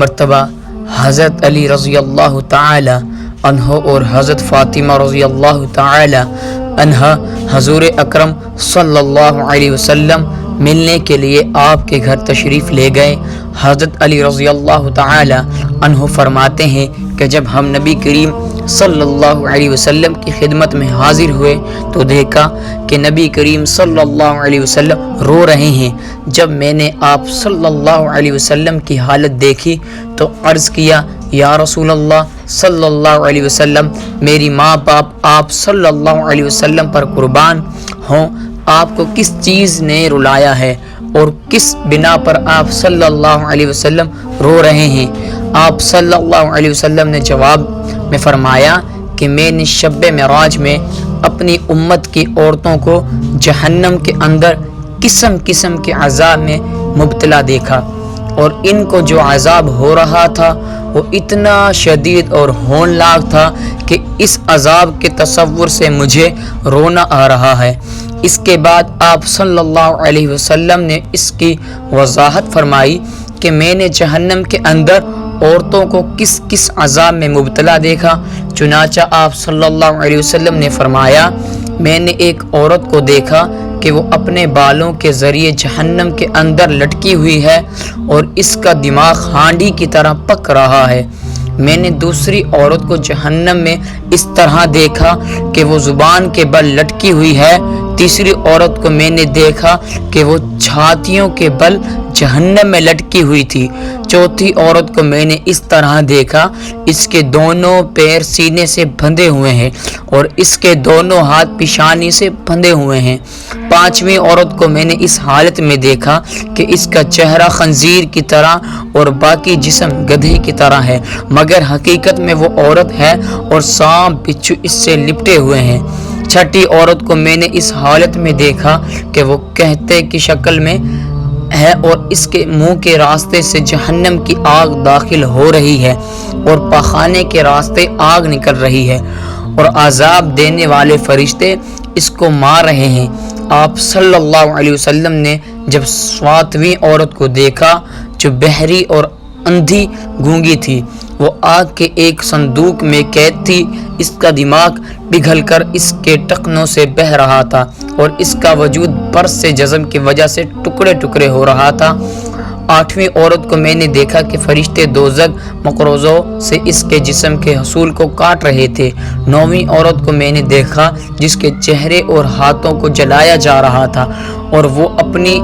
مرتبہ حضرت علی رضی اللہ تعالی عنہ اور حضرت فاطمہ رضی اللہ تعالی عنہا حضور اکرم صلی اللہ علیہ وسلم ملنے کے لیے آپ کے گھر تشریف لے گئے۔ حضرت علی رضی اللہ تعالی عنہ فرماتے ہیں کہ جب ہم نبی کریم صلی اللہ علیہ وسلم کی خدمت میں حاضر ہوئے تو دیکھا کہ نبی کریم صلی اللہ علیہ وسلم رو رہے ہیں۔ جب میں نے آپ صلی اللہ علیہ وسلم کی حالت دیکھی تو عرض کیا، یا رسول اللہ صلی اللہ علیہ وسلم، میری ماں باپ آپ صلی اللہ علیہ وسلم پر قربان ہوں، آپ کو کس چیز نے رلایا ہے اور کس بنا پر آپ صلی اللہ علیہ وسلم رو رہے ہیں؟ آپ صلی اللہ علیہ وسلم نے جواب میں فرمایا کہ میں نے شب معراج میں اپنی امت کی عورتوں کو جہنم کے اندر قسم قسم کے عذاب میں مبتلا دیکھا، اور ان کو جو عذاب ہو رہا تھا وہ اتنا شدید اور ہولناک تھا کہ اس عذاب کے تصور سے مجھے رونا آ رہا ہے۔ اس کے بعد آپ صلی اللہ علیہ وسلم نے اس کی وضاحت فرمائی کہ میں نے جہنم کے اندر عورتوں کو کس کس عذاب میں مبتلا دیکھا۔ چنانچہ آپ صلی اللہ علیہ وسلم نے فرمایا، میں نے ایک عورت کو دیکھا کہ وہ اپنے بالوں کے ذریعے جہنم کے اندر لٹکی ہوئی ہے اور اس کا دماغ ہانڈی کی طرح پک رہا ہے۔ میں نے دوسری عورت کو جہنم میں اس طرح دیکھا کہ وہ زبان کے بل لٹکی ہوئی ہے۔ تیسری عورت کو میں نے دیکھا کہ وہ چھاتیوں کے بل جہنم میں لٹکی ہوئی تھی۔ چوتھی عورت کو میں نے اس طرح دیکھا، اس کے دونوں پیر سینے سے بندھے ہوئے ہیں اور اس کے دونوں ہاتھ پیشانی سے بندھے ہوئے ہیں۔ پانچویں عورت کو میں نے اس حالت میں دیکھا کہ اس کا چہرہ خنزیر کی طرح اور باقی جسم گدھے کی طرح ہے، مگر حقیقت میں وہ عورت ہے اور سانپ بچھو اس سے لپٹے ہوئے ہیں۔ چھٹی عورت کو میں نے اس حالت میں دیکھا کہ وہ کہتے کی شکل میں ہے اور اس کے منہ کے راستے سے جہنم کی آگ داخل ہو رہی ہے اور پاخانے کے راستے آگ نکل رہی ہے اور عذاب دینے والے فرشتے اس کو مار رہے ہیں۔ آپ صلی اللہ علیہ وسلم نے جب ساتویں عورت کو دیکھا جو بہری اور اندھی گونگی تھی، وہ آگ کے ایک صندوق میں قید تھی، اس کا دماغ پگھل کر اس کے ٹخنوں سے بہہ رہا تھا اور اس کا وجود برس سے جزم کی وجہ سے ٹکڑے ٹکڑے ہو رہا تھا۔ آٹھویں عورت کو میں نے دیکھا کہ فرشتے دوزخ مقروضوں سے اس کے جسم کے حصول کو کاٹ رہے تھے۔ نویں عورت کو میں نے دیکھا جس کے چہرے اور ہاتھوں کو جلایا جا رہا تھا اور وہ اپنی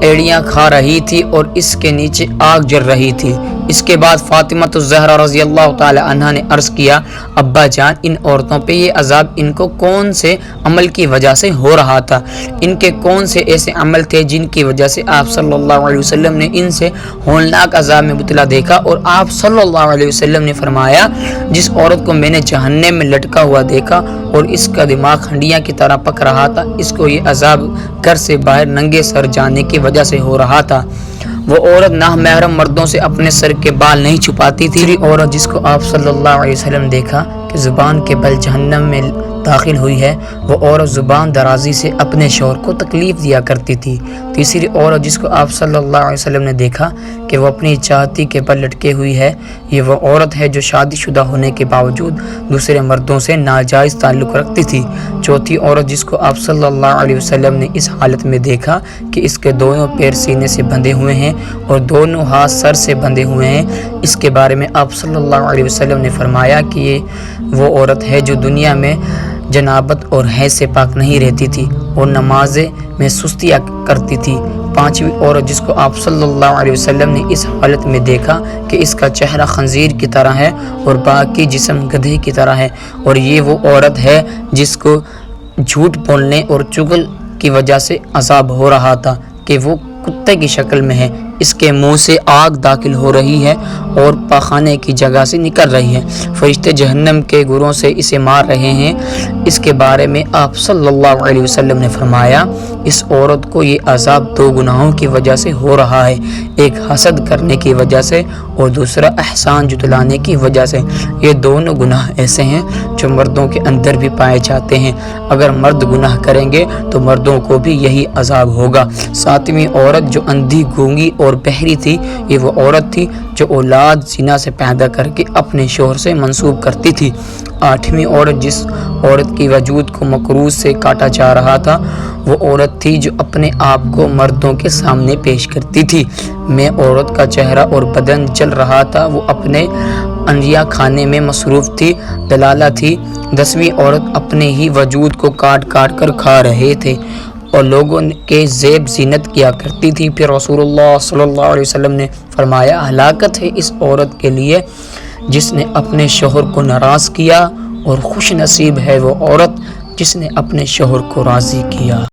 ایڑیاں کھا رہی تھی اور اس کے نیچے آگ جل رہی تھی۔ اس کے بعد فاطمہ الزہرا رضی اللہ تعالی عنہا نے عرض کیا، ابا جان، ان عورتوں پہ یہ عذاب ان کو کون سے عمل کی وجہ سے ہو رہا تھا؟ ان کے کون سے ایسے عمل تھے جن کی وجہ سے آپ صلی اللہ علیہ وسلم نے ان سے ہولناک عذاب میں مبتلا دیکھا؟ اور آپ صلی اللہ علیہ وسلم نے فرمایا، جس عورت کو میں نے جہنم میں لٹکا ہوا دیکھا اور اس کا دماغ ہنڈیاں کی طرح پک رہا تھا، اس کو یہ عذاب گھر سے باہر ننگے سر جانے کی وجہ سے ہو رہا تھا۔ وہ عورت نامحرم مردوں سے اپنے سر کے بال نہیں چھپاتی تھی۔ تیسری عورت جس کو آپ صلی اللہ علیہ وسلم دیکھا کہ زبان کے بل جہنم میں داخل ہوئی ہے، وہ عورت زبان درازی سے اپنے شوہر کو تکلیف دیا کرتی تھی۔ تیسری عورت جس کو آپ صلی اللہ علیہ وسلم نے دیکھا کہ وہ اپنی چھاتی کے بل لٹکے ہوئی ہے، یہ وہ عورت ہے جو شادی شدہ ہونے کے باوجود دوسرے مردوں سے ناجائز تعلق رکھتی تھی۔ چوتھی عورت جس کو آپ صلی اللہ علیہ وسلم نے اس حالت میں دیکھا کہ اس کے دونوں پیر سینے سے بندھے ہوئے ہیں اور دونوں ہاتھ سر سے بندھے ہوئے ہیں، اس کے بارے میں آپ صلی اللہ علیہ وسلم نے فرمایا کہ یہ وہ عورت ہے جو دنیا میں جنابت اور حیض سے پاک نہیں رہتی تھی اور نمازیں میں سستیاں کرتی تھی۔ پانچویں عورت جس کو آپ صلی اللہ علیہ وسلم نے اس حالت میں دیکھا کہ اس کا چہرہ خنزیر کی طرح ہے اور باقی جسم گدھے کی طرح ہے، اور یہ وہ عورت ہے جس کو جھوٹ بولنے اور چغل کی وجہ سے عذاب ہو رہا تھا کہ وہ کتے کی شکل میں ہے، اس کے منہ سے آگ داخل ہو رہی ہے اور پاخانے کی جگہ سے نکل رہی ہے، فرشتے جہنم کے گروں سے اسے مار رہے ہیں۔ اس کے بارے میں آپ صلی اللہ علیہ وسلم نے فرمایا، اس عورت کو یہ عذاب دو گناہوں کی وجہ سے ہو رہا ہے، ایک حسد کرنے کی وجہ سے اور دوسرا احسان جتلانے کی وجہ سے۔ یہ دونوں گناہ ایسے ہیں جو مردوں کے اندر بھی پائے جاتے ہیں، اگر مرد گناہ کریں گے تو مردوں کو بھی یہی عذاب ہوگا۔ ساتویں عورت جو اندھی گونگی اور بحری تھی، یہ وہ عورت تھی جو اولاد زنا سے پیدا کر کے اپنے شوہر سے منسوب کرتی تھی۔ 8ویں عورت جس عورت کی وجود کو مکروہ سے کاٹا جا رہا تھا، وہ عورت تھی جو اپنے آپ کو مردوں کے سامنے پیش کرتی تھی۔ میں عورت کا چہرہ اور بدن جل رہا تھا، وہ اپنے انریا کھانے میں مصروف تھی۔ دلالہ تھی 10ویں عورت اپنے ہی وجود کو کاٹ کاٹ کر کھا رہے تھے اور لوگوں کے زیب زینت کیا کرتی تھی۔ پھر رسول اللہ صلی اللہ علیہ وسلم نے فرمایا، ہلاکت ہے اس عورت کے لیے جس نے اپنے شوہر کو ناراض کیا، اور خوش نصیب ہے وہ عورت جس نے اپنے شوہر کو راضی کیا۔